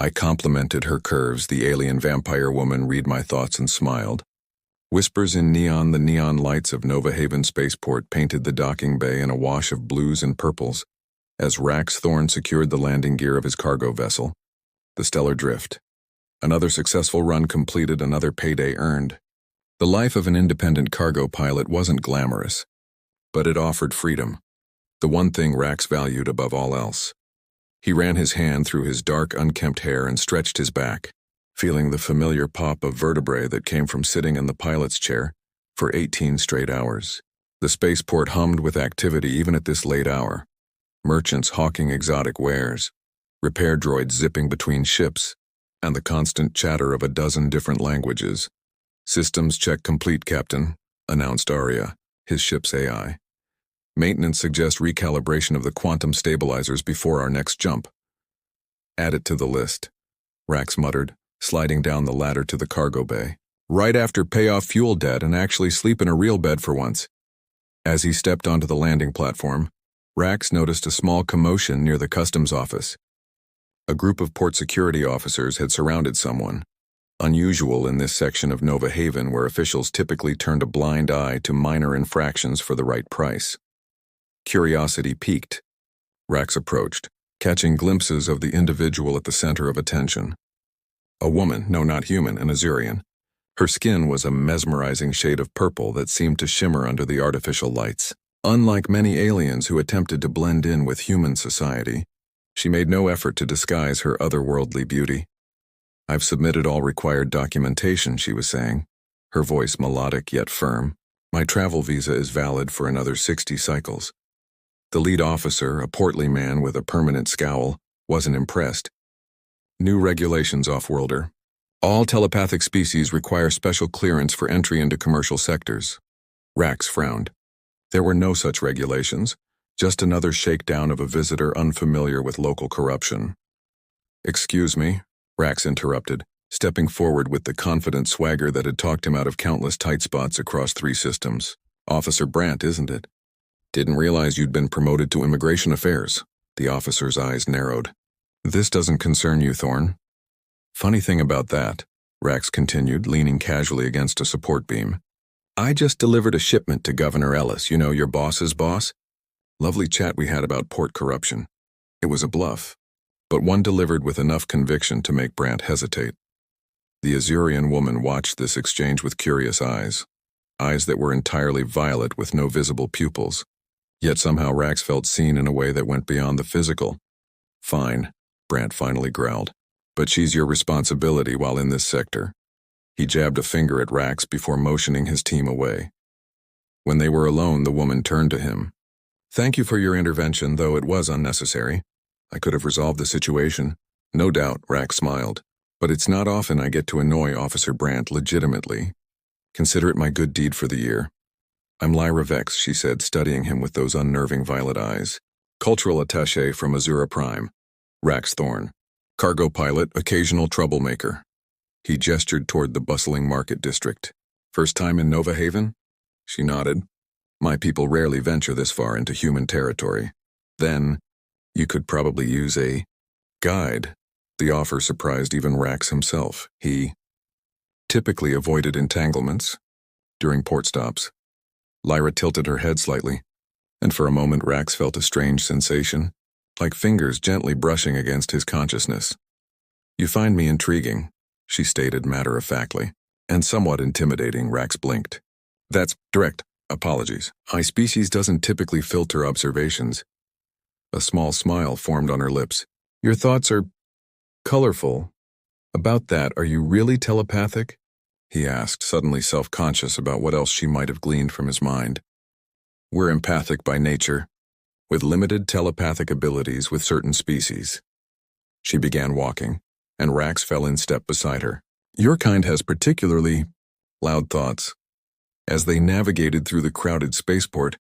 I complimented her curves. The alien vampire woman read my thoughts and smiled. Whispers in neon. The neon lights of Nova Haven Spaceport painted the docking bay in a wash of blues and purples as Rax Thorn secured the landing gear of his cargo vessel, the Stellar Drift. Another successful run completed, another payday earned. The life of an independent cargo pilot wasn't glamorous, but it offered freedom, the one thing Rax valued above all else. He ran his hand through his dark, unkempt hair and stretched his back, feeling the familiar pop of vertebrae that came from sitting in the pilot's chair for 18 straight hours. The spaceport hummed with activity even at this late hour. Merchants hawking exotic wares, repair droids zipping between ships, and the constant chatter of a dozen different languages. "Systems check complete, Captain," announced Arya, his ship's AI. "Maintenance suggests recalibration of the quantum stabilizers before our next jump." "Add it to the list," Rax muttered, sliding down the ladder to the cargo bay. "Right after pay off fuel debt and actually sleep in a real bed for once." As he stepped onto the landing platform, Rax noticed a small commotion near the customs office. A group of port security officers had surrounded someone, unusual in this section of Nova Haven where officials typically turned a blind eye to minor infractions for the right price. Curiosity piqued. Rax approached, catching glimpses of the individual at the center of attention. A woman, no, not human, an Azurian. Her skin was a mesmerizing shade of purple that seemed to shimmer under the artificial lights. Unlike many aliens who attempted to blend in with human society, she made no effort to disguise her otherworldly beauty. "I've submitted all required documentation," she was saying, her voice melodic yet firm. "My travel visa is valid for another 60 cycles." The lead officer, a portly man with a permanent scowl, wasn't impressed. "New regulations, off-worlder. All telepathic species require special clearance for entry into commercial sectors." Rax frowned. There were no such regulations, just another shakedown of a visitor unfamiliar with local corruption. "Excuse me," Rax interrupted, stepping forward with the confident swagger that had talked him out of countless tight spots across 3 systems. "Officer Brandt, isn't it? Didn't realize you'd been promoted to immigration affairs." The officer's eyes narrowed. "This doesn't concern you, Thorn." "Funny thing about that," Rax continued, leaning casually against a support beam. "I just delivered a shipment to Governor Ellis, you know, your boss's boss. Lovely chat we had about port corruption. It was a bluff, but one delivered with enough conviction to make Brandt hesitate." The Azurian woman watched this exchange with curious eyes that were entirely violet with no visible pupils. Yet somehow Rax felt seen in a way that went beyond the physical. "Fine," Brandt finally growled, "but she's your responsibility while in this sector." He jabbed a finger at Rax before motioning his team away. When they were alone, the woman turned to him. "Thank you for your intervention, though it was unnecessary. I could have resolved the situation." "No doubt," Rax smiled. "But it's not often I get to annoy Officer Brandt legitimately. Consider it my good deed for the year." "I'm Lyra Vex," she said, studying him with those unnerving violet eyes. "Cultural attaché from Azura Prime. Rax Thorn. Cargo pilot, occasional troublemaker." He gestured toward the bustling market district. "First time in Nova Haven?" She nodded. "My people rarely venture this far into human territory." "Then, you could probably use a guide." The offer surprised even Rax himself. He typically avoided entanglements during port stops. Lyra tilted her head slightly, and for a moment Rax felt a strange sensation, like fingers gently brushing against his consciousness. "You find me intriguing," she stated matter-of-factly, "and somewhat intimidating." Rax blinked. "That's direct. Apologies. My species doesn't typically filter observations." A small smile formed on her lips. "Your thoughts are colorful. About that, are you really telepathic?" he asked, suddenly self-conscious about what else she might have gleaned from his mind. "We're empathic by nature, with limited telepathic abilities with certain species." She began walking, and Rax fell in step beside her. "Your kind has particularly loud thoughts." As they navigated through the crowded spaceport,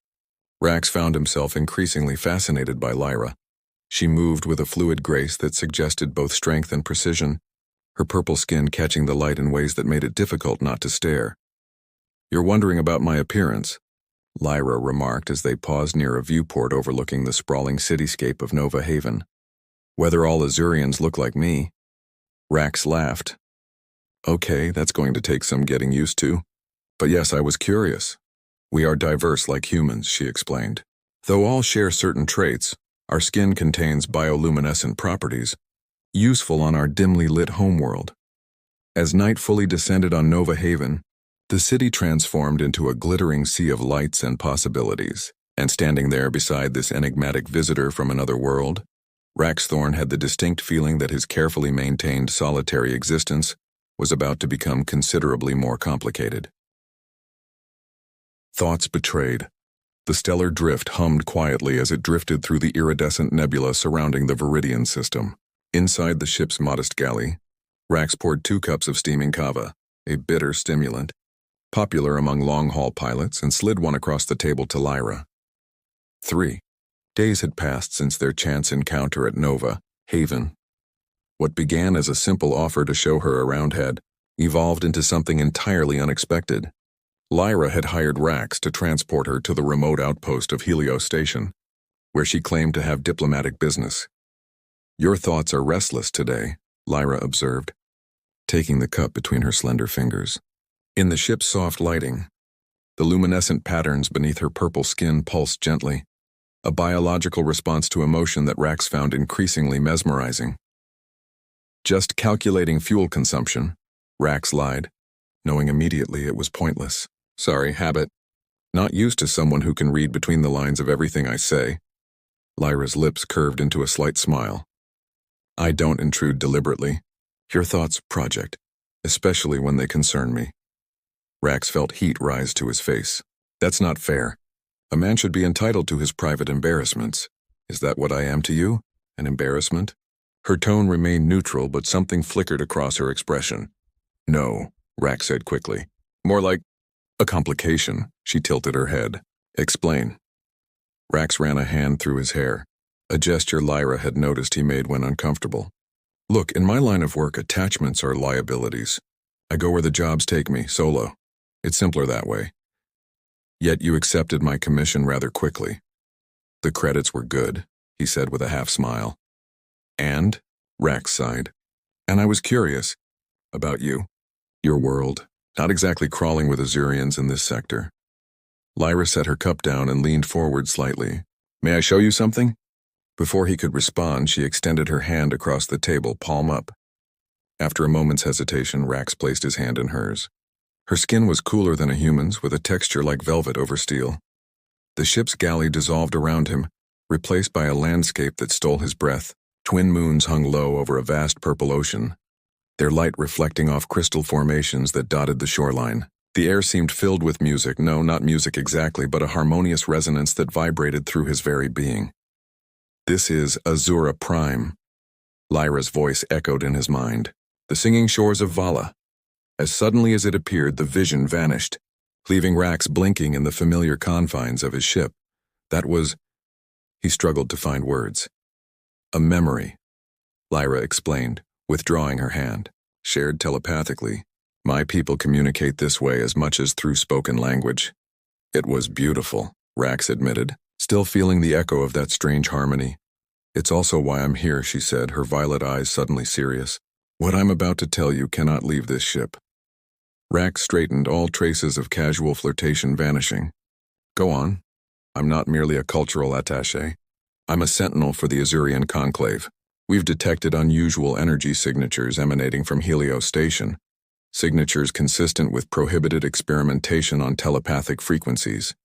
Rax found himself increasingly fascinated by Lyra. She moved with a fluid grace that suggested both strength and precision, her purple skin catching the light in ways that made it difficult not to stare. "You're wondering about my appearance," Lyra remarked as they paused near a viewport overlooking the sprawling cityscape of Nova Haven. "Whether all Azurians look like me, Rax laughed. Okay, that's going to take some getting used to. But yes, I was curious. We are diverse like humans, she explained. Though all share certain traits, our skin contains bioluminescent properties, useful on our dimly lit homeworld. As night fully descended on Nova Haven, the city transformed into a glittering sea of lights and possibilities, and standing there beside this enigmatic visitor from another world, Raxthorn had the distinct feeling that his carefully maintained solitary existence was about to become considerably more complicated. Thoughts betrayed. The stellar drift hummed quietly as it drifted through the iridescent nebula surrounding the Viridian system. Inside the ship's modest galley, Rax poured 2 cups of steaming kava, a bitter stimulant, popular among long-haul pilots, and slid one across the table to Lyra. 3 days had passed since their chance encounter at Nova Haven. What began as a simple offer to show her around had evolved into something entirely unexpected. Lyra had hired Rax to transport her to the remote outpost of Helios Station, where she claimed to have diplomatic business. Your thoughts are restless today, Lyra observed, taking the cup between her slender fingers. In the ship's soft lighting, the luminescent patterns beneath her purple skin pulsed gently, a biological response to emotion that Rax found increasingly mesmerizing. Just calculating fuel consumption, Rax lied, knowing immediately it was pointless. Sorry, habit. Not used to someone who can read between the lines of everything I say. Lyra's lips curved into a slight smile. I don't intrude deliberately. Your thoughts, Project, especially when they concern me. Rax felt heat rise to his face. That's not fair. A man should be entitled to his private embarrassments. Is that what I am to you? An embarrassment? Her tone remained neutral, but something flickered across her expression. No, Rax said quickly. More like a complication. She tilted her head. Explain. Rax ran a hand through his hair, a gesture Lyra had noticed he made when uncomfortable. Look, in my line of work, attachments are liabilities. I go where the jobs take me, solo. It's simpler that way. Yet you accepted my commission rather quickly. The credits were good, he said with a half-smile. And? Rax sighed. And I was curious. About you. Your world. Not exactly crawling with Azurians in this sector. Lyra set her cup down and leaned forward slightly. May I show you something? Before he could respond, she extended her hand across the table, palm up. After a moment's hesitation, Rax placed his hand in hers. Her skin was cooler than a human's, with a texture like velvet over steel. The ship's galley dissolved around him, replaced by a landscape that stole his breath. Twin moons hung low over a vast purple ocean, their light reflecting off crystal formations that dotted the shoreline. The air seemed filled with music, no, not music exactly, but a harmonious resonance that vibrated through his very being. This is Azura Prime. Lyra's voice echoed in his mind. The singing shores of Vala. As suddenly as it appeared, the vision vanished, leaving Rax blinking in the familiar confines of his ship. That was... He struggled to find words. A memory, Lyra explained, withdrawing her hand. Shared telepathically. My people communicate this way as much as through spoken language. It was beautiful, Rax admitted, still feeling the echo of that strange harmony. It's also why I'm here, she said, her violet eyes suddenly serious. What I'm about to tell you cannot leave this ship. Rax straightened, all traces of casual flirtation vanishing. Go on. I'm not merely a cultural attaché. I'm a sentinel for the Azurian Conclave. We've detected unusual energy signatures emanating from Helios Station, signatures consistent with prohibited experimentation on telepathic frequencies.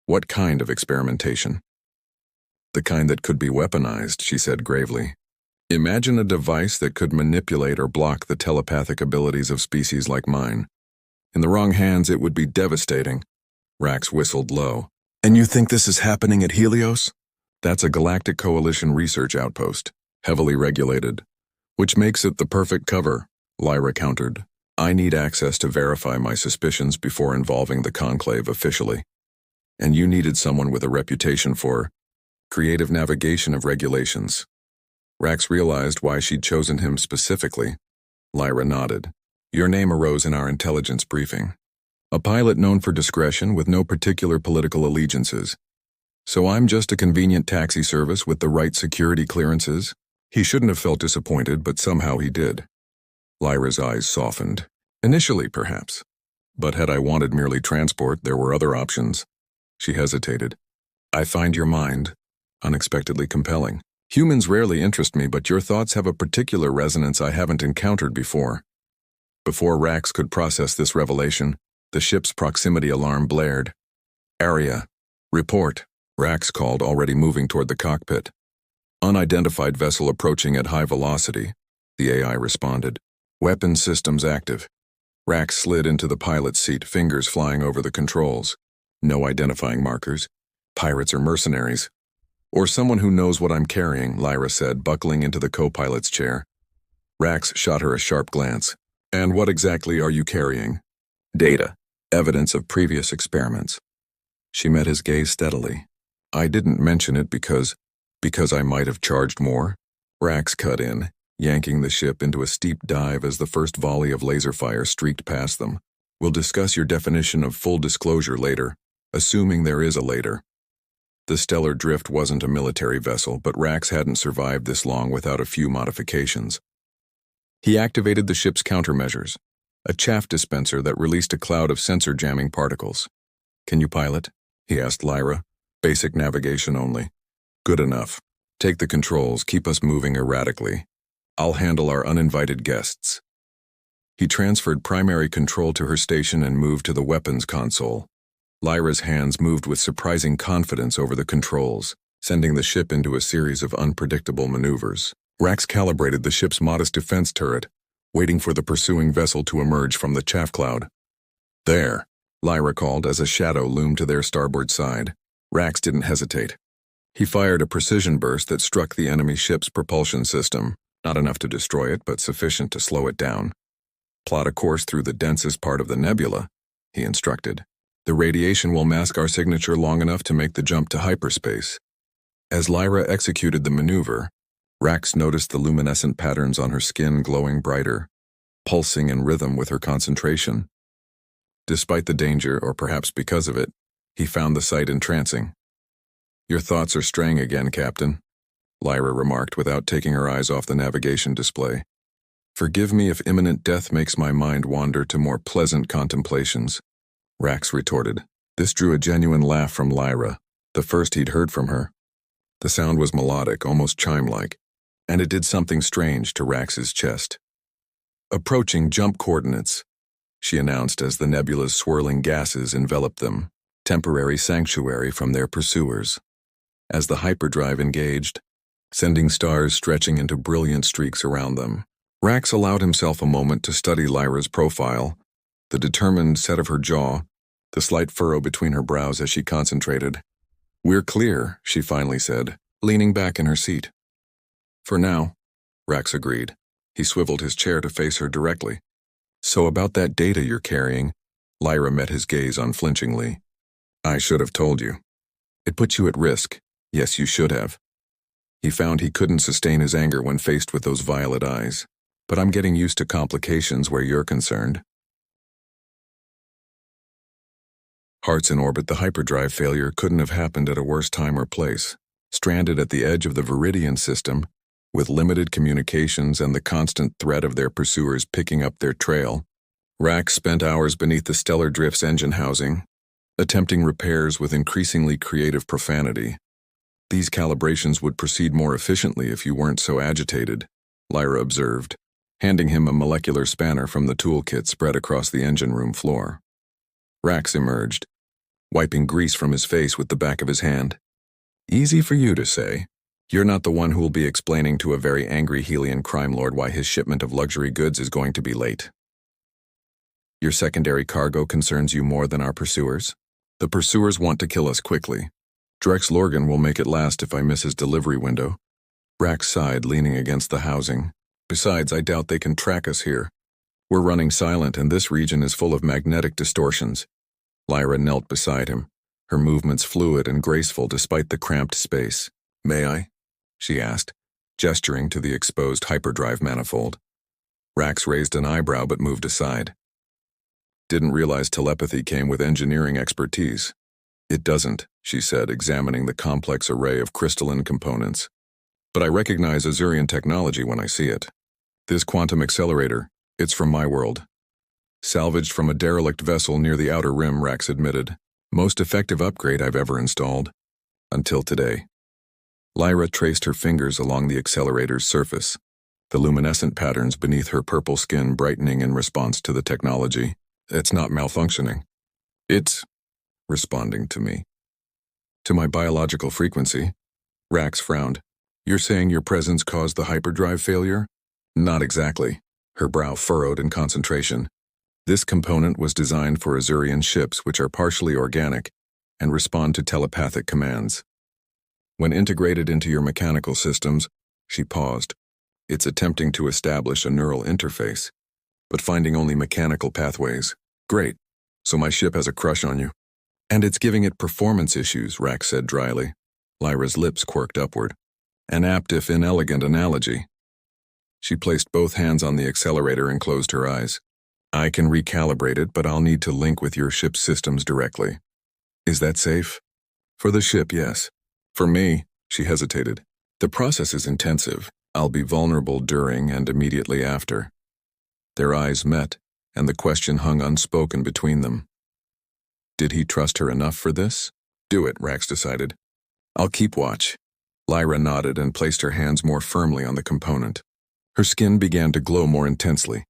What kind of experimentation? The kind that could be weaponized, she said gravely. Imagine a device that could manipulate or block the telepathic abilities of species like mine. In the wrong hands, it would be devastating. Rax whistled low. And you think this is happening at Helios? That's a Galactic Coalition research outpost, heavily regulated, which makes it the perfect cover, Lyra countered. I need access to verify my suspicions before involving the Conclave officially. And you needed someone with a reputation for creative navigation of regulations. Rax realized why she'd chosen him specifically. Lyra nodded. Your name arose in our intelligence briefing. A pilot known for discretion with no particular political allegiances. So I'm just a convenient taxi service with the right security clearances? He shouldn't have felt disappointed, but somehow he did. Lyra's eyes softened. Initially, perhaps. But had I wanted merely transport, there were other options. She hesitated. I find your mind unexpectedly compelling. Humans rarely interest me, but your thoughts have a particular resonance I haven't encountered before. Before Rax could process this revelation, the ship's proximity alarm blared. Area. Report, Rax called, already moving toward the cockpit. Unidentified vessel approaching at high velocity, the AI responded. Weapon systems active. Rax slid into the pilot's seat, fingers flying over the controls. No identifying markers. Pirates or mercenaries. Or someone who knows what I'm carrying, Lyra said, buckling into the co-pilot's chair. Rax shot her a sharp glance. And what exactly are you carrying? Data. Evidence of previous experiments. She met his gaze steadily. I didn't mention it because I might have charged more. Rax cut in, yanking the ship into a steep dive as the first volley of laser fire streaked past them. We'll discuss your definition of full disclosure later, assuming there is a later. The Stellar Drift wasn't a military vessel, but Rax hadn't survived this long without a few modifications. He activated the ship's countermeasures, a chaff dispenser that released a cloud of sensor-jamming particles. Can you pilot? He asked Lyra. Basic navigation only. Good enough. Take the controls, keep us moving erratically. I'll handle our uninvited guests. He transferred primary control to her station and moved to the weapons console. Lyra's hands moved with surprising confidence over the controls, sending the ship into a series of unpredictable maneuvers. Rax calibrated the ship's modest defense turret, waiting for the pursuing vessel to emerge from the chaff cloud. There, Lyra called as a shadow loomed to their starboard side. Rax didn't hesitate. He fired a precision burst that struck the enemy ship's propulsion system, not enough to destroy it, but sufficient to slow it down. Plot a course through the densest part of the nebula, he instructed. The radiation will mask our signature long enough to make the jump to hyperspace. As Lyra executed the maneuver, Rax noticed the luminescent patterns on her skin glowing brighter, pulsing in rhythm with her concentration. Despite the danger, or perhaps because of it, he found the sight entrancing. Your thoughts are straying again, Captain, Lyra remarked without taking her eyes off the navigation display. Forgive me if imminent death makes my mind wander to more pleasant contemplations, Rax retorted. This drew a genuine laugh from Lyra, the first he'd heard from her. The sound was melodic, almost chime-like, and it did something strange to Rax's chest. Approaching jump coordinates, she announced as the nebula's swirling gases enveloped them, temporary sanctuary from their pursuers. As the hyperdrive engaged, sending stars stretching into brilliant streaks around them, Rax allowed himself a moment to study Lyra's profile, the determined set of her jaw, the slight furrow between her brows as she concentrated. We're clear, she finally said, leaning back in her seat. For now, Rax agreed. He swiveled his chair to face her directly. So about that data you're carrying, Lyra met his gaze unflinchingly. I should have told you. It put you at risk. Yes, you should have. He found he couldn't sustain his anger when faced with those violet eyes. But I'm getting used to complications where you're concerned. Hearts in orbit, the hyperdrive failure couldn't have happened at a worse time or place. Stranded at the edge of the Viridian system, with limited communications and the constant threat of their pursuers picking up their trail, Rax spent hours beneath the Stellar Drift's engine housing, attempting repairs with increasingly creative profanity. These calibrations would proceed more efficiently if you weren't so agitated, Lyra observed, handing him a molecular spanner from the toolkit spread across the engine room floor. Rax emerged, wiping grease from his face with the back of his hand. Easy for you to say. You're not the one who will be explaining to a very angry Helian crime lord why his shipment of luxury goods is going to be late. Your secondary cargo concerns you more than our pursuers? The pursuers want to kill us quickly. Drex Lorgan will make it last if I miss his delivery window. Rax sighed, leaning against the housing. Besides, I doubt they can track us here. We're running silent, and this region is full of magnetic distortions. Lyra knelt beside him, her movements fluid and graceful despite the cramped space. May I? She asked, gesturing to the exposed hyperdrive manifold. Rax raised an eyebrow but moved aside. Didn't realize telepathy came with engineering expertise. It doesn't, she said, examining the complex array of crystalline components. But I recognize Azurian technology when I see it. This quantum accelerator, It's from my world. Salvaged from a derelict vessel near the outer rim, Rax admitted. Most effective upgrade I've ever installed. Until today. Lyra traced her fingers along the accelerator's surface, the luminescent patterns beneath her purple skin brightening in response to the technology. It's not malfunctioning. It's responding to me. To my biological frequency. Rax frowned. You're saying your presence caused the hyperdrive failure? Not exactly. Her brow furrowed in concentration. This component was designed for Azurian ships which are partially organic and respond to telepathic commands. When integrated into your mechanical systems, she paused. It's attempting to establish a neural interface, but finding only mechanical pathways. Great. So my ship has a crush on you. And it's giving it performance issues, Rax said dryly. Lyra's lips quirked upward. An apt if inelegant analogy. She placed both hands on the accelerator and closed her eyes. I can recalibrate it, but I'll need to link with your ship's systems directly. Is that safe? For the ship, yes. For me, she hesitated. The process is intensive. I'll be vulnerable during and immediately after. Their eyes met, and the question hung unspoken between them. Did he trust her enough for this? Do it, Rax decided. I'll keep watch. Lyra nodded and placed her hands more firmly on the component. Her skin began to glow more intensely,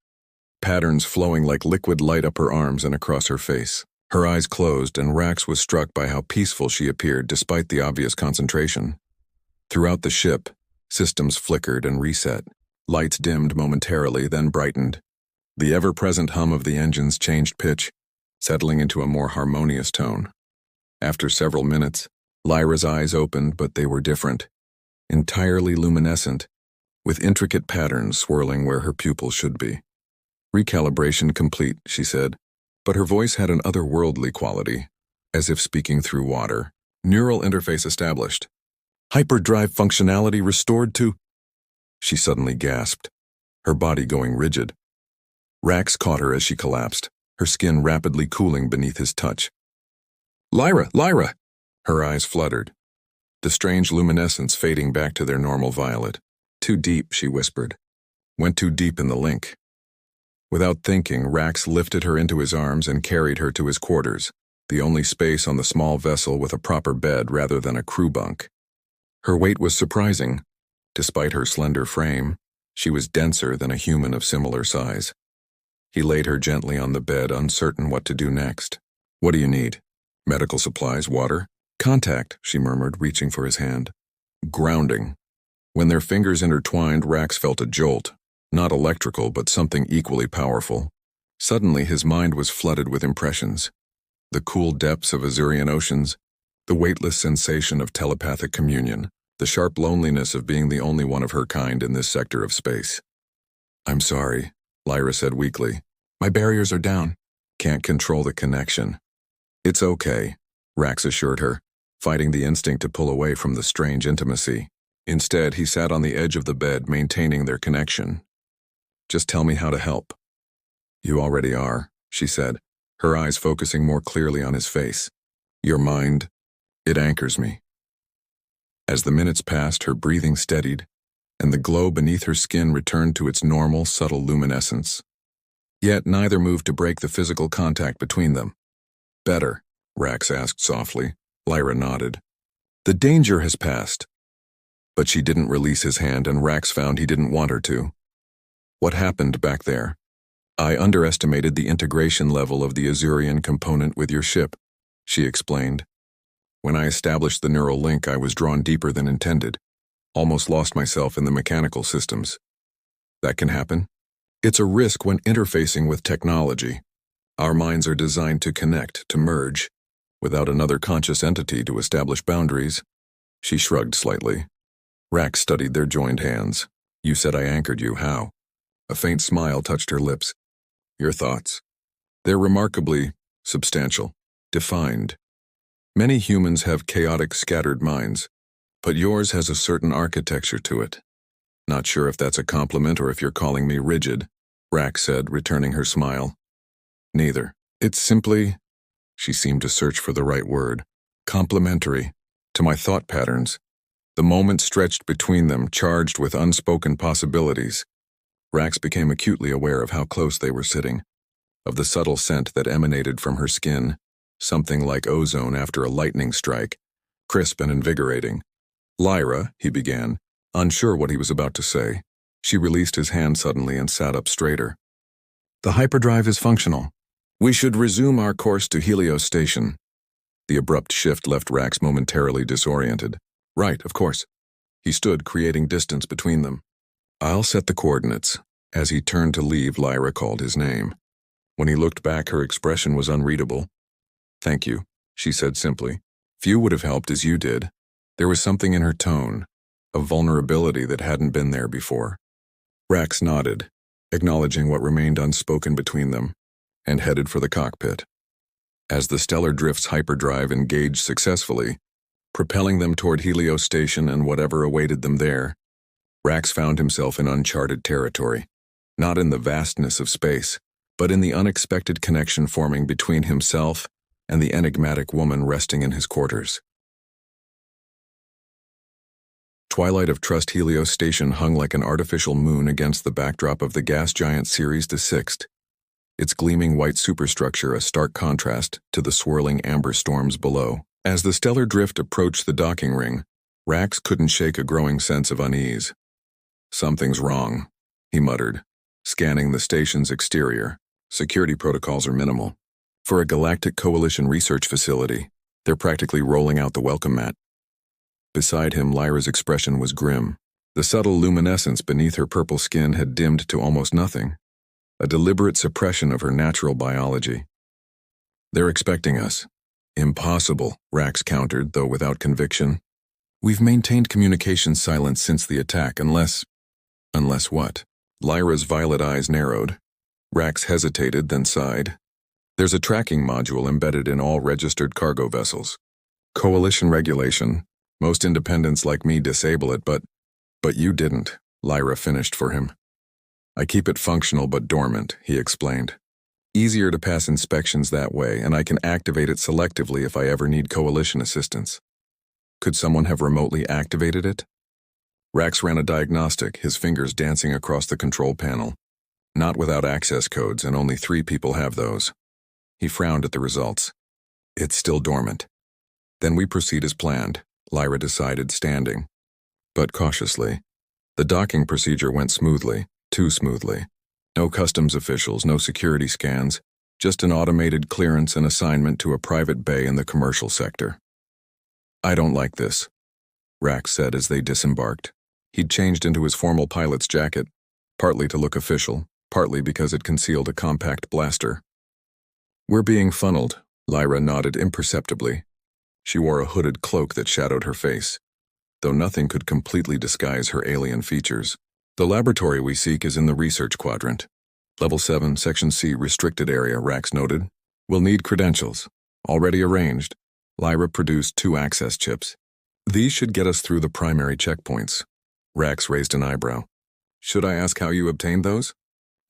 patterns flowing like liquid light up her arms and across her face. Her eyes closed, and Rax was struck by how peaceful she appeared despite the obvious concentration. Throughout the ship, systems flickered and reset. Lights dimmed momentarily, then brightened. The ever-present hum of the engines changed pitch, settling into a more harmonious tone. After several minutes, Lyra's eyes opened, but they were different. Entirely luminescent, with intricate patterns swirling where her pupils should be. Recalibration complete, she said, but her voice had an otherworldly quality, as if speaking through water. Neural interface established. Hyperdrive functionality restored to... She suddenly gasped, her body going rigid. Rax caught her as she collapsed, her skin rapidly cooling beneath his touch. Lyra! Lyra! Her eyes fluttered, the strange luminescence fading back to their normal violet. Too deep, she whispered. Went too deep in the link. Without thinking, Rax lifted her into his arms and carried her to his quarters, the only space on the small vessel with a proper bed rather than a crew bunk. Her weight was surprising. Despite her slender frame, she was denser than a human of similar size. He laid her gently on the bed, uncertain what to do next. What do you need? Medical supplies, water? Contact, she murmured, reaching for his hand. Grounding. When their fingers intertwined, Rax felt a jolt. Not electrical, but something equally powerful. Suddenly, his mind was flooded with impressions. The cool depths of Azurian oceans, the weightless sensation of telepathic communion, the sharp loneliness of being the only one of her kind in this sector of space. I'm sorry, Lyra said weakly. My barriers are down. Can't control the connection. It's okay, Rax assured her, fighting the instinct to pull away from the strange intimacy. Instead, he sat on the edge of the bed, maintaining their connection. Just tell me how to help. You already are, she said, her eyes focusing more clearly on his face. Your mind, it anchors me. As the minutes passed, her breathing steadied, and the glow beneath her skin returned to its normal, subtle luminescence. Yet neither moved to break the physical contact between them. Better, Rax asked softly. Lyra nodded. The danger has passed. But she didn't release his hand, and Rax found he didn't want her to. What happened back there? I underestimated the integration level of the Azurian component with your ship, she explained. When I established the neural link, I was drawn deeper than intended. Almost lost myself in the mechanical systems. That can happen. It's a risk when interfacing with technology. Our minds are designed to connect, to merge, without another conscious entity to establish boundaries. She shrugged slightly. Rax studied their joined hands. You said I anchored you, how? A faint smile touched her lips. Your thoughts? They're remarkably substantial, defined. Many humans have chaotic, scattered minds, but yours has a certain architecture to it. Not sure if that's a compliment or if you're calling me rigid, Rax said, returning her smile. Neither. It's simply, she seemed to search for the right word, complementary to my thought patterns. The moment stretched between them, charged with unspoken possibilities. Rax became acutely aware of how close they were sitting, of the subtle scent that emanated from her skin, something like ozone after a lightning strike, crisp and invigorating. "Lyra," he began, unsure what he was about to say. She released his hand suddenly and sat up straighter. "The hyperdrive is functional. We should resume our course to Helios Station." The abrupt shift left Rax momentarily disoriented. "Right, of course." He stood, creating distance between them. "I'll set the coordinates." As he turned to leave, Lyra called his name. When he looked back, her expression was unreadable. "Thank you," she said simply. "Few would have helped as you did." There was something in her tone, a vulnerability that hadn't been there before. Rax nodded, acknowledging what remained unspoken between them, and headed for the cockpit. As the Stellar Drift's hyperdrive engaged successfully, propelling them toward Helios Station and whatever awaited them there, Rax found himself in uncharted territory, not in the vastness of space, but in the unexpected connection forming between himself and the enigmatic woman resting in his quarters. Twilight of Trust Helios Station hung like an artificial moon against the backdrop of the gas giant Ceres VI, its gleaming white superstructure a stark contrast to the swirling amber storms below. As the stellar drift approached the docking ring, Rax couldn't shake a growing sense of unease. "Something's wrong," he muttered, scanning the station's exterior. Security protocols are minimal. For a Galactic Coalition research facility, they're practically rolling out the welcome mat. Beside him, Lyra's expression was grim. The subtle luminescence beneath her purple skin had dimmed to almost nothing, a deliberate suppression of her natural biology. "They're expecting us." "Impossible," Rax countered, though without conviction. "We've maintained communication silence since the attack, unless what?" Lyra's violet eyes narrowed. Rax hesitated, then sighed. "There's a tracking module embedded in all registered cargo vessels. Coalition regulation. Most independents like me disable it, but you didn't," Lyra finished for him. "I keep it functional but dormant," he explained. "Easier to pass inspections that way, and I can activate it selectively if I ever need Coalition assistance." "Could someone have remotely activated it?" Rax ran a diagnostic, his fingers dancing across the control panel. "Not without access codes, and only 3 people have those." He frowned at the results. "It's still dormant." "Then we proceed as planned," Lyra decided, standing. But cautiously. The docking procedure went smoothly, too smoothly. No customs officials, no security scans, just an automated clearance and assignment to a private bay in the commercial sector. "I don't like this," Rax said as they disembarked. He'd changed into his formal pilot's jacket, partly to look official, partly because it concealed a compact blaster. "We're being funneled," Lyra nodded imperceptibly. She wore a hooded cloak that shadowed her face, though nothing could completely disguise her alien features. "The laboratory we seek is in the research quadrant. Level 7, Section C, restricted area," Rax noted. "We'll need credentials." "Already arranged." Lyra produced 2 access chips. "These should get us through the primary checkpoints." Rax raised an eyebrow. "Should I ask how you obtained those?"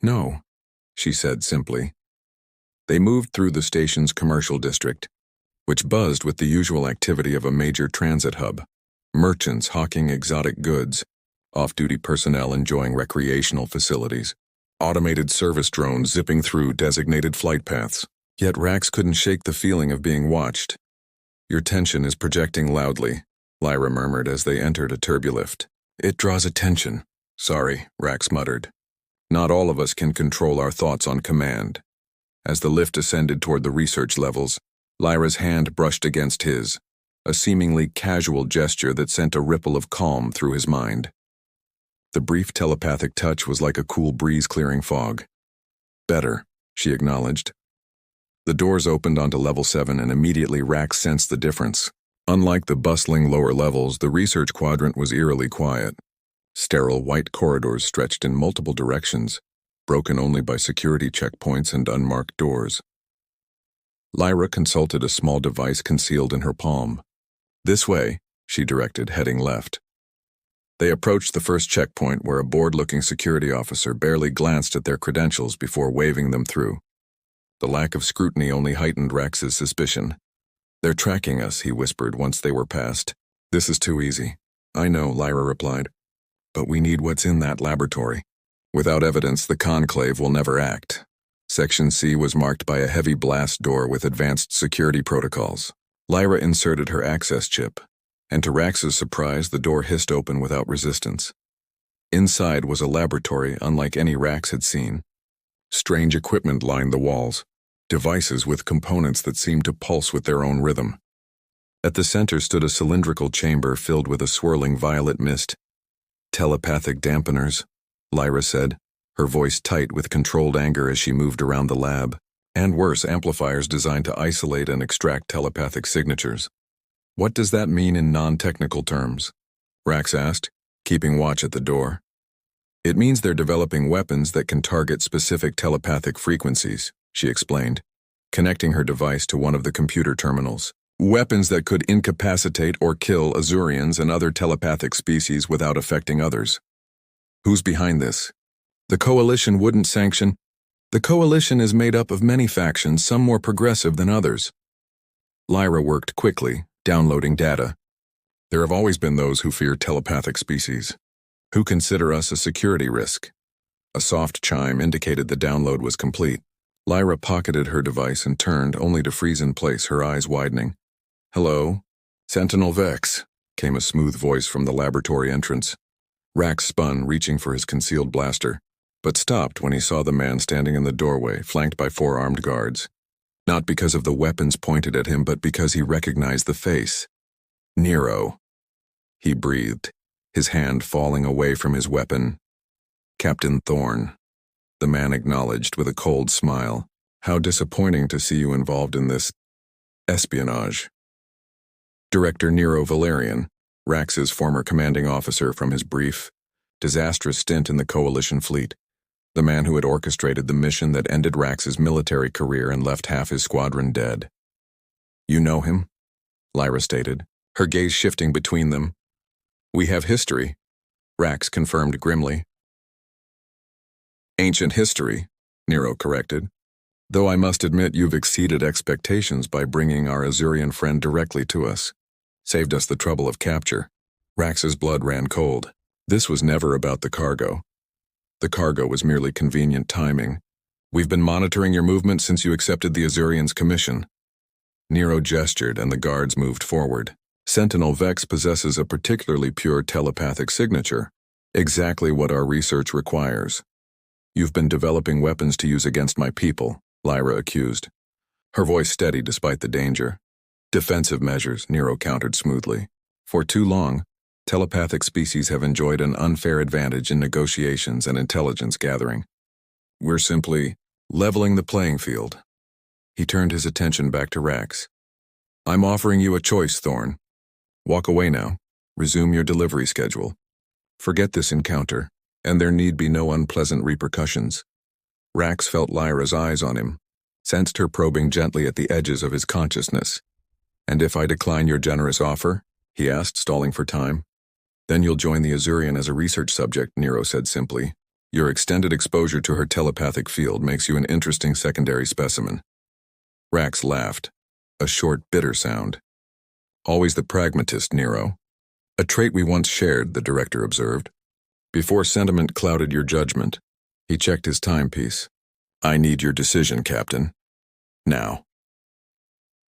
"No," she said simply. They moved through the station's commercial district, which buzzed with the usual activity of a major transit hub. Merchants hawking exotic goods, off-duty personnel enjoying recreational facilities, automated service drones zipping through designated flight paths. Yet Rax couldn't shake the feeling of being watched. "Your tension is projecting loudly," Lyra murmured as they entered a turbolift. "It draws attention." "Sorry," Rax muttered. "Not all of us can control our thoughts on command." As the lift ascended toward the research levels, Lyra's hand brushed against his, a seemingly casual gesture that sent a ripple of calm through his mind. The brief telepathic touch was like a cool breeze clearing fog. "Better," she acknowledged. The doors opened onto level 7 and immediately Rax sensed the difference. Unlike the bustling lower levels, the research quadrant was eerily quiet. Sterile white corridors stretched in multiple directions, broken only by security checkpoints and unmarked doors. Lyra consulted a small device concealed in her palm. "This way," she directed, heading left. They approached the first checkpoint where a bored-looking security officer barely glanced at their credentials before waving them through. The lack of scrutiny only heightened Rax's suspicion. "They're tracking us," he whispered once they were past. "This is too easy." "I know," Lyra replied. "But we need what's in that laboratory." Without evidence, the conclave will never act. Section C was marked by a heavy blast door with advanced security protocols. Lyra inserted her access chip, and to Rax's surprise, the door hissed open without resistance. Inside was a laboratory unlike any Rax had seen. Strange equipment lined the walls, devices with components that seemed to pulse with their own rhythm. At the center stood a cylindrical chamber filled with a swirling violet mist. "Telepathic dampeners," Lyra said, her voice tight with controlled anger as she moved around the lab. And worse, amplifiers designed to isolate and extract telepathic signatures. "What does that mean in non-technical terms?" Rax asked, keeping watch at the door. "It means they're developing weapons that can target specific telepathic frequencies," she explained, connecting her device to one of the computer terminals. "Weapons that could incapacitate or kill Azurians and other telepathic species without affecting others." "Who's behind this?" "The Coalition wouldn't sanction." "The Coalition is made up of many factions, some more progressive than others." Lyra worked quickly, downloading data. "There have always been those who fear telepathic species, who consider us a security risk." A soft chime indicated the download was complete. Lyra pocketed her device and turned, only to freeze in place, her eyes widening. "Hello? Sentinel Vex," came a smooth voice from the laboratory entrance. Rax spun, reaching for his concealed blaster, but stopped when he saw the man standing in the doorway, flanked by 4 armed guards. Not because of the weapons pointed at him, but because he recognized the face. "Nero," he breathed, his hand falling away from his weapon. "Captain Thorne," the man acknowledged with a cold smile. "How disappointing to see you involved in this espionage." Director Nero Valerian, Rax's former commanding officer from his brief, disastrous stint in the Coalition fleet, the man who had orchestrated the mission that ended Rax's military career and left half his squadron dead. "You know him?" Lyra stated, her gaze shifting between them. "We have history," Rax confirmed grimly. "Ancient history," Nero corrected. "Though I must admit you've exceeded expectations by bringing our Azurian friend directly to us. Saved us the trouble of capture." Rax's blood ran cold. This was never about the cargo. The cargo was merely convenient timing. "We've been monitoring your movement since you accepted the Azurians' commission." Nero gestured and the guards moved forward. "Sentinel Vex possesses a particularly pure telepathic signature, exactly what our research requires." "You've been developing weapons to use against my people," Lyra accused, her voice steady despite the danger. "Defensive measures," Nero countered smoothly. "For too long, telepathic species have enjoyed an unfair advantage in negotiations and intelligence gathering. We're simply leveling the playing field." He turned his attention back to Rax. "I'm offering you a choice, Thorne. Walk away now. Resume your delivery schedule. Forget this encounter, and there need be no unpleasant repercussions." Rax felt Lyra's eyes on him, sensed her probing gently at the edges of his consciousness. "And if I decline your generous offer?" he asked, stalling for time. "Then you'll join the Azurian as a research subject," Nero said simply. "Your extended exposure to her telepathic field makes you an interesting secondary specimen." Rax laughed, a short, bitter sound. "Always the pragmatist, Nero. A trait we once shared," the director observed. "Before sentiment clouded your judgment." He checked his timepiece. "I need your decision, Captain. Now."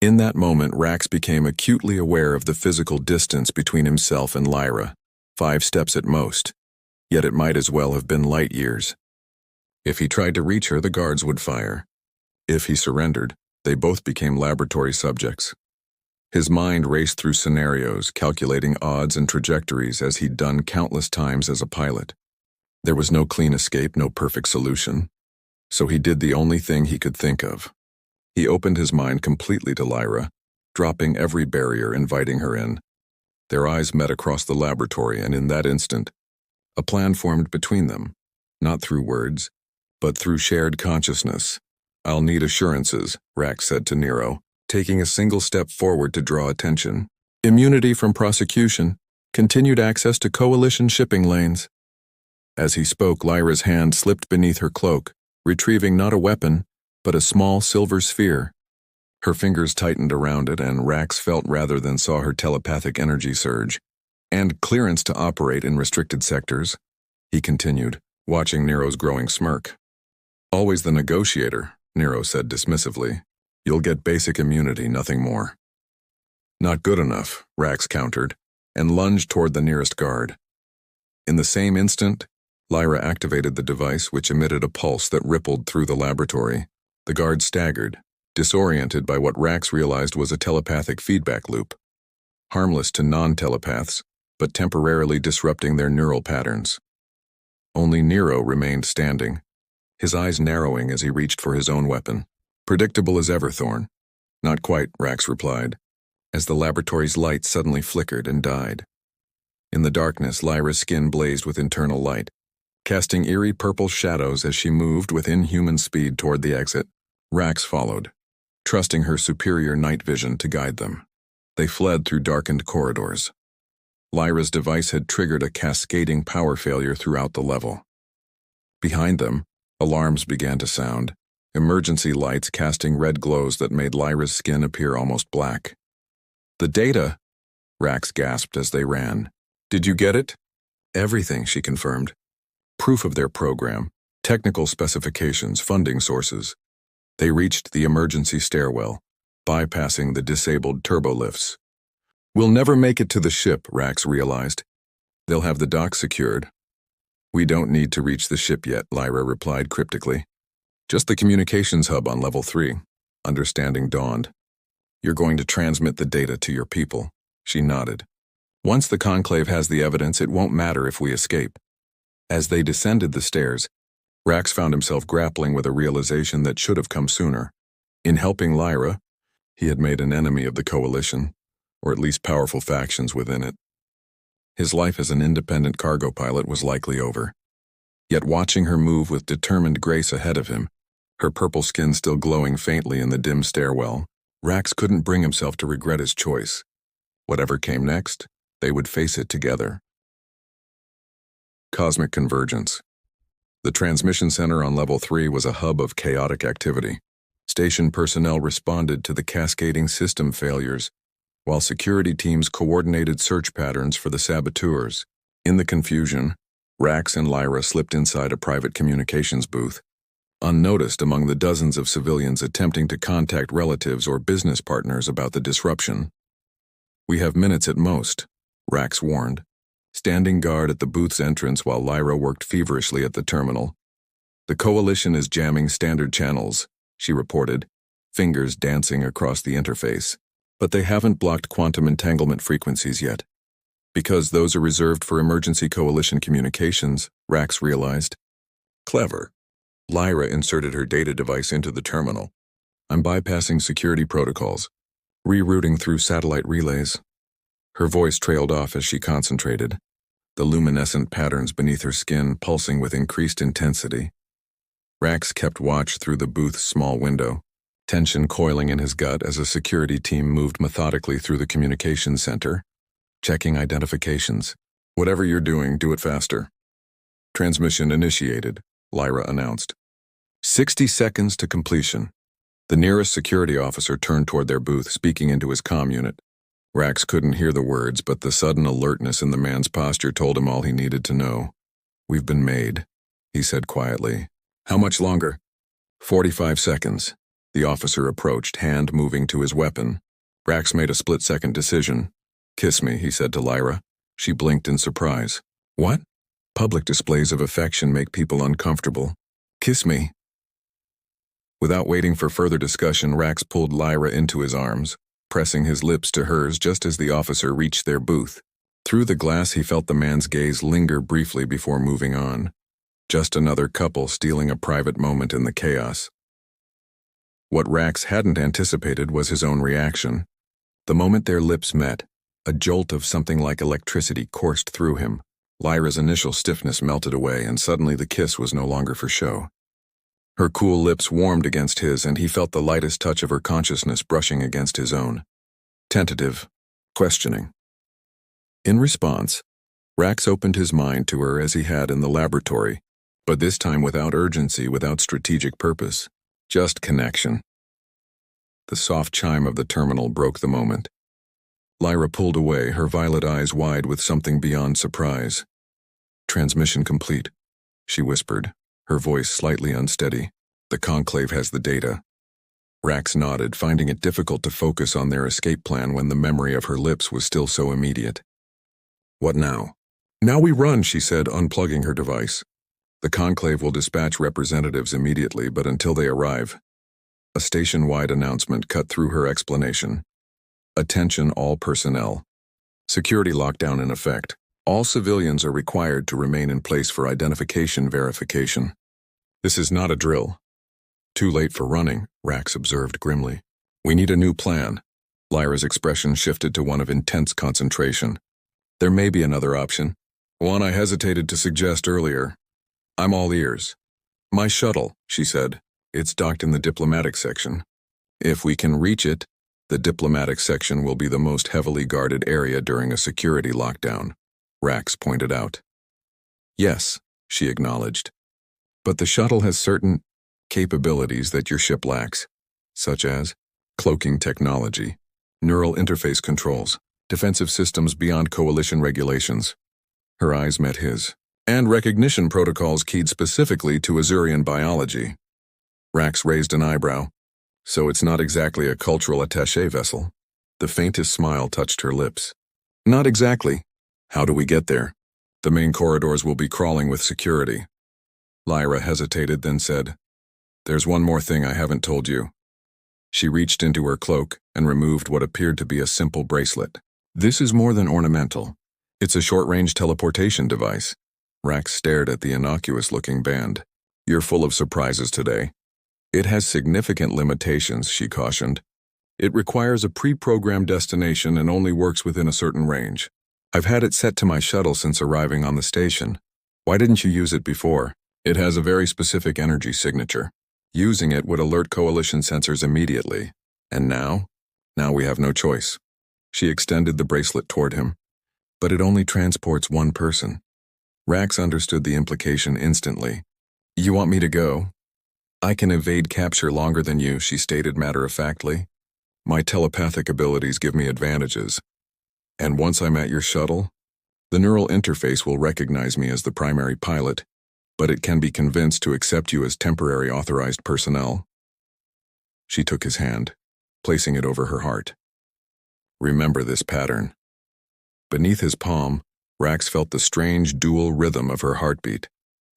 In that moment, Rax became acutely aware of the physical distance between himself and Lyra, 5 steps at most, yet it might as well have been light years. If he tried to reach her, the guards would fire. If he surrendered, they both became laboratory subjects. His mind raced through scenarios, calculating odds and trajectories as he'd done countless times as a pilot. There was no clean escape, no perfect solution. So he did the only thing he could think of. He opened his mind completely to Lyra, dropping every barrier, inviting her in. Their eyes met across the laboratory, and in that instant, a plan formed between them, not through words, but through shared consciousness. "I'll need assurances," Rax said to Nero, taking a single step forward to draw attention. "Immunity from prosecution, continued access to Coalition shipping lanes." As he spoke, Lyra's hand slipped beneath her cloak, retrieving not a weapon, but a small silver sphere. Her fingers tightened around it, and Rax felt rather than saw her telepathic energy surge. "And clearance to operate in restricted sectors," he continued, watching Nero's growing smirk. Always the negotiator, Nero said dismissively. You'll get basic immunity, nothing more. Not good enough, Rax countered, and lunged toward the nearest guard. In the same instant, Lyra activated the device, which emitted a pulse that rippled through the laboratory. The guard staggered, disoriented by what Rax realized was a telepathic feedback loop. Harmless to non-telepaths, but temporarily disrupting their neural patterns. Only Nero remained standing, his eyes narrowing as he reached for his own weapon. Predictable as ever, Thorn. Not quite, Rax replied, as the laboratory's light suddenly flickered and died. In the darkness, Lyra's skin blazed with internal light, casting eerie purple shadows as she moved with inhuman speed toward the exit. Rax followed, trusting her superior night vision to guide them. They fled through darkened corridors. Lyra's device had triggered a cascading power failure throughout the level. Behind them, alarms began to sound, emergency lights casting red glows that made Lyra's skin appear almost black. The data, Rax gasped as they ran. Did you get it? Everything, she confirmed. Proof of their program, technical specifications, funding sources. They reached the emergency stairwell, bypassing the disabled turbolifts. We'll never make it to the ship, Rax realized. They'll have the dock secured. We don't need to reach the ship yet, Lyra replied cryptically. Just the communications hub on level 3. Understanding dawned. You're going to transmit the data to your people, she nodded. Once the Conclave has the evidence, it won't matter if we escape. As they descended the stairs, Rax found himself grappling with a realization that should have come sooner. In helping Lyra, he had made an enemy of the Coalition, or at least powerful factions within it. His life as an independent cargo pilot was likely over. Yet watching her move with determined grace ahead of him, her purple skin still glowing faintly in the dim stairwell, Rax couldn't bring himself to regret his choice. Whatever came next, they would face it together. Cosmic convergence. The transmission center on level 3 was a hub of chaotic activity. Station personnel responded to the cascading system failures, while security teams coordinated search patterns for the saboteurs. In the confusion, Rax and Lyra slipped inside a private communications booth, unnoticed among the dozens of civilians attempting to contact relatives or business partners about the disruption. We have minutes at most, Rax warned, standing guard at the booth's entrance while Lyra worked feverishly at the terminal. The Coalition is jamming standard channels, she reported, fingers dancing across the interface. But they haven't blocked quantum entanglement frequencies yet. Because those are reserved for emergency Coalition communications, Rax realized. Clever. Lyra inserted her data device into the terminal. I'm bypassing security protocols, rerouting through satellite relays. Her voice trailed off as she concentrated, the luminescent patterns beneath her skin pulsing with increased intensity. Rax kept watch through the booth's small window, tension coiling in his gut as a security team moved methodically through the communications center, checking identifications. Whatever you're doing, do it faster. Transmission initiated, Lyra announced. 60 seconds to completion. The nearest security officer turned toward their booth, speaking into his comm unit. Rax couldn't hear the words, but the sudden alertness in the man's posture told him all he needed to know. We've been made, he said quietly. How much longer? 45 seconds. The officer approached, hand moving to his weapon. Rax made a split-second decision. Kiss me, he said to Lyra. She blinked in surprise. What? Public displays of affection make people uncomfortable. Kiss me. Without waiting for further discussion, Rax pulled Lyra into his arms, pressing his lips to hers just as the officer reached their booth. Through the glass, he felt the man's gaze linger briefly before moving on. Just another couple stealing a private moment in the chaos. What Rax hadn't anticipated was his own reaction. The moment their lips met, a jolt of something like electricity coursed through him. Lyra's initial stiffness melted away, and suddenly the kiss was no longer for show. Her cool lips warmed against his, and he felt the lightest touch of her consciousness brushing against his own. Tentative, questioning. In response, Rax opened his mind to her as he had in the laboratory, but this time without urgency, without strategic purpose. Just connection. The soft chime of the terminal broke the moment. Lyra pulled away, her violet eyes wide with something beyond surprise. Transmission complete. she whispered, her voice slightly unsteady. The conclave has the data. Rax nodded, finding it difficult to focus on their escape plan when the memory of her lips was still so immediate. What now? Now we run, she said, unplugging her device. The conclave will dispatch representatives immediately, but until they arrive. A station-wide announcement cut through her explanation. Attention all personnel. Security lockdown in effect. All civilians are required to remain in place for identification verification. This is not a drill. Too late for running, Rax observed grimly. We need a new plan. Lyra's expression shifted to one of intense concentration. There may be another option. One I hesitated to suggest earlier. I'm all ears. My shuttle, she said. It's docked in the diplomatic section. If we can reach it, the diplomatic section will be the most heavily guarded area during a security lockdown, Rax pointed out. Yes, she acknowledged. But the shuttle has certain capabilities that your ship lacks, such as cloaking technology, neural interface controls, defensive systems beyond coalition regulations. Her eyes met his, and recognition protocols keyed specifically to Azurian biology. Rax raised an eyebrow. So it's not exactly a cultural attaché vessel. The faintest smile touched her lips. Not exactly. How do we get there? The main corridors will be crawling with security. Lyra hesitated, then said, There's one more thing I haven't told you. She reached into her cloak and removed what appeared to be a simple bracelet. This is more than ornamental. It's a short-range teleportation device. Rax stared at the innocuous-looking band. You're full of surprises today. It has significant limitations, she cautioned. It requires a pre-programmed destination and only works within a certain range. I've had it set to my shuttle since arriving on the station. Why didn't you use it before? It has a very specific energy signature. Using it would alert coalition sensors immediately. And now? Now we have no choice. She extended the bracelet toward him. But it only transports one person. Rax understood the implication instantly. You want me to go? I can evade capture longer than you, she stated matter-of-factly. My telepathic abilities give me advantages. And once I'm at your shuttle, the neural interface will recognize me as the primary pilot, but it can be convinced to accept you as temporary authorized personnel. She took his hand, placing it over her heart. Remember this pattern. Beneath his palm, Rax felt the strange dual rhythm of her heartbeat,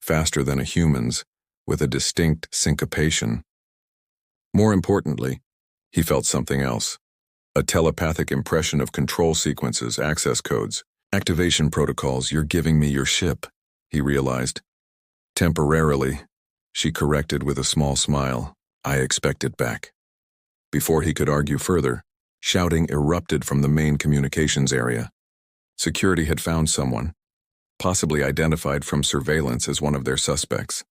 faster than a human's, with a distinct syncopation. More importantly, he felt something else. A telepathic impression of control sequences, access codes, activation protocols. You're giving me your ship, he realized. Temporarily, she corrected with a small smile. I expect it back. Before he could argue further, shouting erupted from the main communications area. Security had found someone, possibly identified from surveillance as one of their suspects.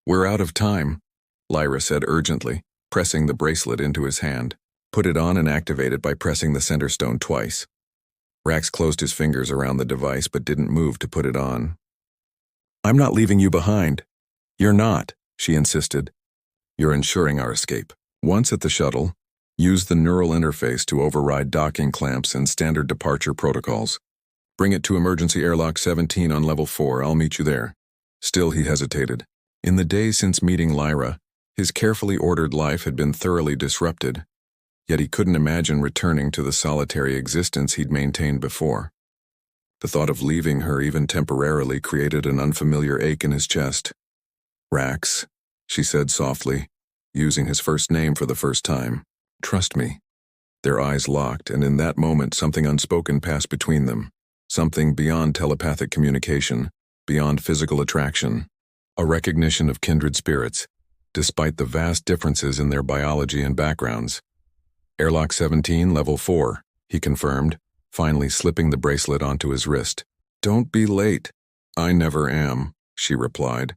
We're out of time, Lyra said urgently, pressing the bracelet into his hand. Put it on and activate it by pressing the center stone twice. Rax closed his fingers around the device but didn't move to put it on. I'm not leaving you behind. You're not, she insisted. You're ensuring our escape. Once at the shuttle, use the neural interface to override docking clamps and standard departure protocols. Bring it to emergency airlock 17 on level 4. I'll meet you there. Still he hesitated. In the days since meeting Lyra, his carefully ordered life had been thoroughly disrupted, yet he couldn't imagine returning to the solitary existence he'd maintained before. The thought of leaving her even temporarily created an unfamiliar ache in his chest. Rax, she said softly, using his first name for the first time. Trust me. Their eyes locked, and in that moment something unspoken passed between them. Something beyond telepathic communication, beyond physical attraction. A recognition of kindred spirits, despite the vast differences in their biology and backgrounds. Airlock 17, level 4, he confirmed, finally slipping the bracelet onto his wrist. Don't be late. I never am, she replied.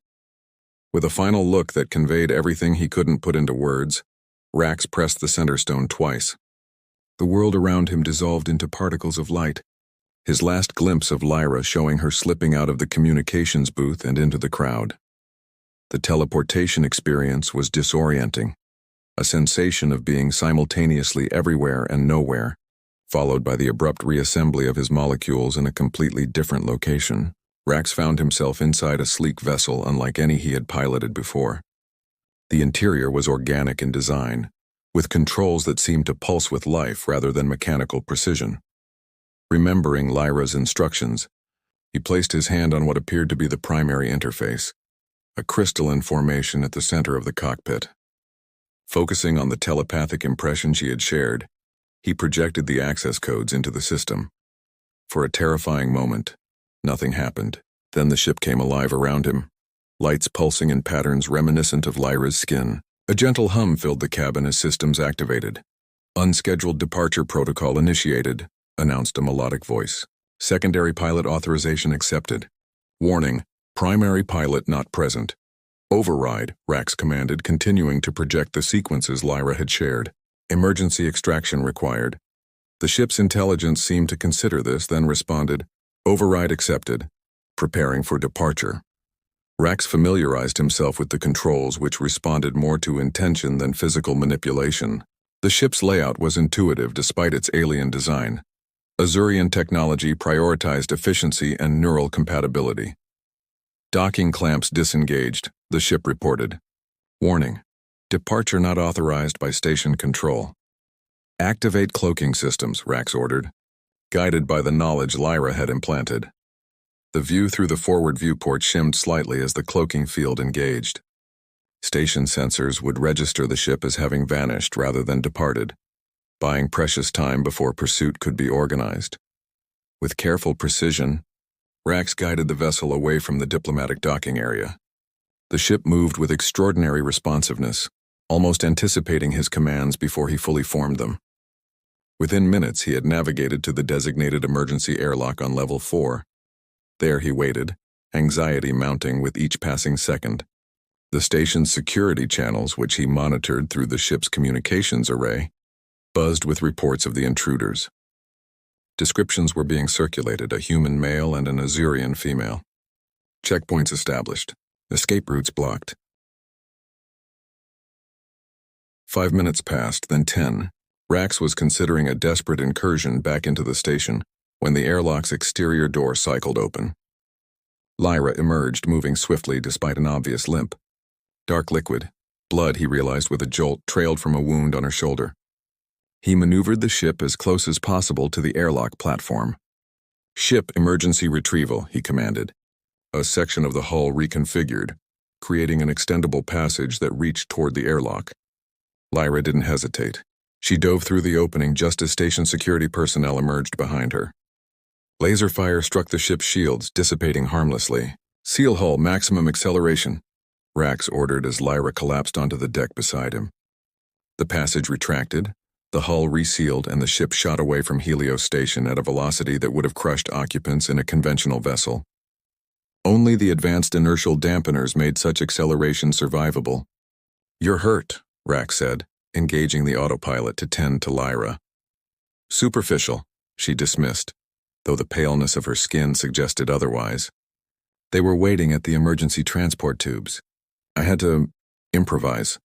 With a final look that conveyed everything he couldn't put into words, Rax pressed the center stone twice. The world around him dissolved into particles of light, his last glimpse of Lyra showing her slipping out of the communications booth and into the crowd. The teleportation experience was disorienting, a sensation of being simultaneously everywhere and nowhere, followed by the abrupt reassembly of his molecules in a completely different location. Rax found himself inside a sleek vessel unlike any he had piloted before. The interior was organic in design, with controls that seemed to pulse with life rather than mechanical precision. Remembering Lyra's instructions, he placed his hand on what appeared to be the primary interface, a crystalline formation at the center of the cockpit. Focusing on the telepathic impression she had shared, he projected the access codes into the system. For a terrifying moment, nothing happened. Then the ship came alive around him, lights pulsing in patterns reminiscent of Lyra's skin. A gentle hum filled the cabin as systems activated. "Unscheduled departure protocol initiated," announced a melodic voice. "Secondary pilot authorization accepted. Warning, primary pilot not present." "Override," Rax commanded, continuing to project the sequences Lyra had shared. "Emergency extraction required." The ship's intelligence seemed to consider this, then responded, "Override accepted. Preparing for departure." Rax familiarized himself with the controls, which responded more to intention than physical manipulation. The ship's layout was intuitive despite its alien design. Azurian technology prioritized efficiency and neural compatibility. "Docking clamps disengaged," the ship reported. "Warning, departure not authorized by station control." "Activate cloaking systems," Rax ordered, guided by the knowledge Lyra had implanted. The view through the forward viewport shimmed slightly as the cloaking field engaged. Station sensors would register the ship as having vanished rather than departed, buying precious time before pursuit could be organized. With careful precision, Rax guided the vessel away from the diplomatic docking area. The ship moved with extraordinary responsiveness, almost anticipating his commands before he fully formed them. Within minutes, he had navigated to the designated emergency airlock on level 4. There he waited, anxiety mounting with each passing second. The station's security channels, which he monitored through the ship's communications array, buzzed with reports of the intruders. Descriptions were being circulated: a human male and an Azurian female. Checkpoints established. Escape routes blocked. 5 minutes passed, then 10. Rax was considering a desperate incursion back into the station when the airlock's exterior door cycled open. Lyra emerged, moving swiftly despite an obvious limp. Dark liquid, blood, he realized with a jolt, trailed from a wound on her shoulder. He maneuvered the ship as close as possible to the airlock platform. "Ship emergency retrieval," he commanded. A section of the hull reconfigured, creating an extendable passage that reached toward the airlock. Lyra didn't hesitate. She dove through the opening just as station security personnel emerged behind her. Laser fire struck the ship's shields, dissipating harmlessly. "Seal hull maximum acceleration," Rax ordered as Lyra collapsed onto the deck beside him. The passage retracted, the hull resealed, and the ship shot away from Helios Station at a velocity that would have crushed occupants in a conventional vessel. Only the advanced inertial dampeners made such acceleration survivable. "You're hurt," Rax said, engaging the autopilot to tend to Lyra. "Superficial," she dismissed, though the paleness of her skin suggested otherwise. They were waiting at the emergency transport tubes. "I had to improvise."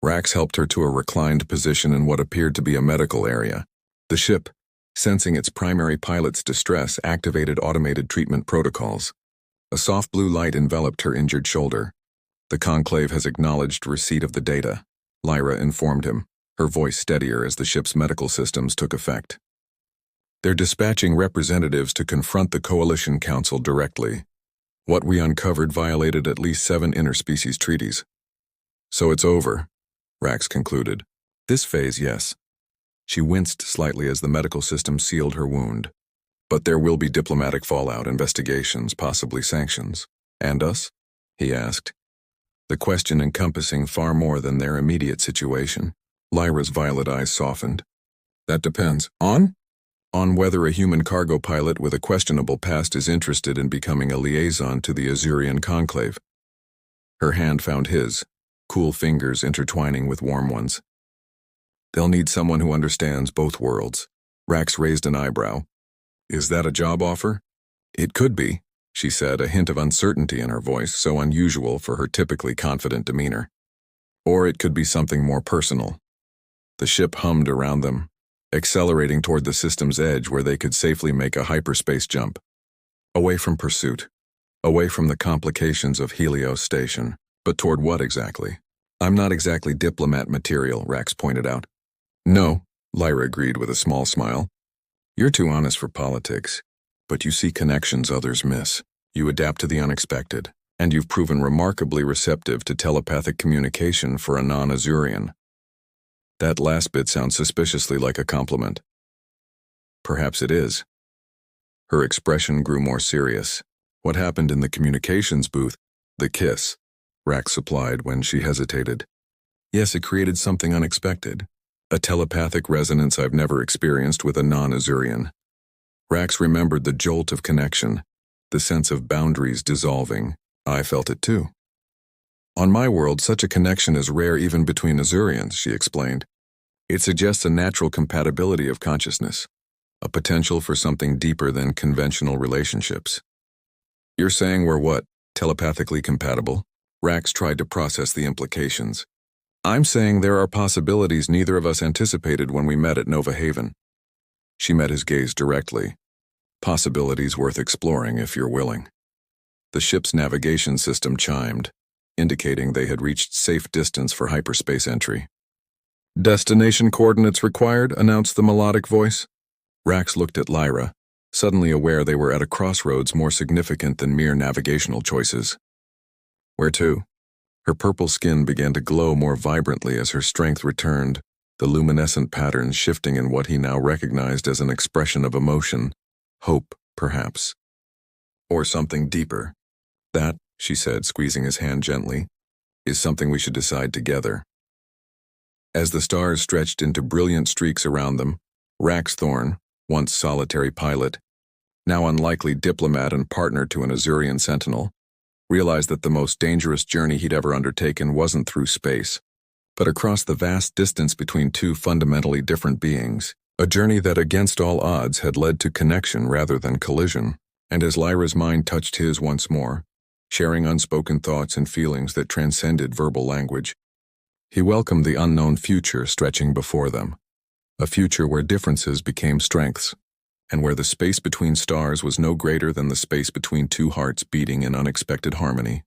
Rax helped her to a reclined position in what appeared to be a medical area. The ship, sensing its primary pilot's distress, activated automated treatment protocols. A soft blue light enveloped her injured shoulder. "The Conclave has acknowledged receipt of the data," Lyra informed him, her voice steadier as the ship's medical systems took effect. "They're dispatching representatives to confront the Coalition Council directly. What we uncovered violated at least 7 interspecies treaties." "So it's over," Rax concluded. "This phase, yes." She winced slightly as the medical system sealed her wound. "But there will be diplomatic fallout, investigations, possibly sanctions." "And us?" he asked, the question encompassing far more than their immediate situation. Lyra's violet eyes softened. "That depends. On whether a human cargo pilot with a questionable past is interested in becoming a liaison to the Azurian Conclave." Her hand found his, cool fingers intertwining with warm ones. "They'll need someone who understands both worlds." Rax raised an eyebrow. "Is that a job offer?" "It could be," she said, a hint of uncertainty in her voice, so unusual for her typically confident demeanor. "Or it could be something more personal." The ship hummed around them, accelerating toward the system's edge where they could safely make a hyperspace jump. Away from pursuit. Away from the complications of Helios Station. But toward what exactly? I'm not exactly diplomat material, Rax pointed out. No, Lyra agreed with a small smile. You're too honest for politics. But you see connections others miss. You adapt to the unexpected. And you've proven remarkably receptive to telepathic communication for a non-Azurian. That last bit sounds suspiciously like a compliment. Perhaps it is. Her expression grew more serious. What happened in the communications booth? The kiss, Rax supplied when she hesitated. Yes, it created something unexpected. A telepathic resonance I've never experienced with a non-Azurian. Rax remembered the jolt of connection, the sense of boundaries dissolving. I felt it too. On my world, such a connection is rare even between Azurians, she explained. It suggests a natural compatibility of consciousness, a potential for something deeper than conventional relationships. You're saying we're what, telepathically compatible? Rax tried to process the implications. I'm saying there are possibilities neither of us anticipated when we met at Nova Haven. She met his gaze directly. Possibilities worth exploring if you're willing. The ship's navigation system chimed, indicating they had reached safe distance for hyperspace entry. Destination coordinates required, announced the melodic voice. Rax looked at Lyra, suddenly aware they were at a crossroads more significant than mere navigational choices. Where to? Her purple skin began to glow more vibrantly as her strength returned, the luminescent patterns shifting in what he now recognized as an expression of emotion, hope, perhaps. Or something deeper. That, she said, squeezing his hand gently, is something we should decide together. As the stars stretched into brilliant streaks around them, Rax Thorn, once solitary pilot, now unlikely diplomat and partner to an Azurian sentinel, realized that the most dangerous journey he'd ever undertaken wasn't through space, but across the vast distance between two fundamentally different beings, a journey that against all odds had led to connection rather than collision. And as Lyra's mind touched his once more, sharing unspoken thoughts and feelings that transcended verbal language, he welcomed the unknown future stretching before them, a future where differences became strengths, and where the space between stars was no greater than the space between two hearts beating in unexpected harmony.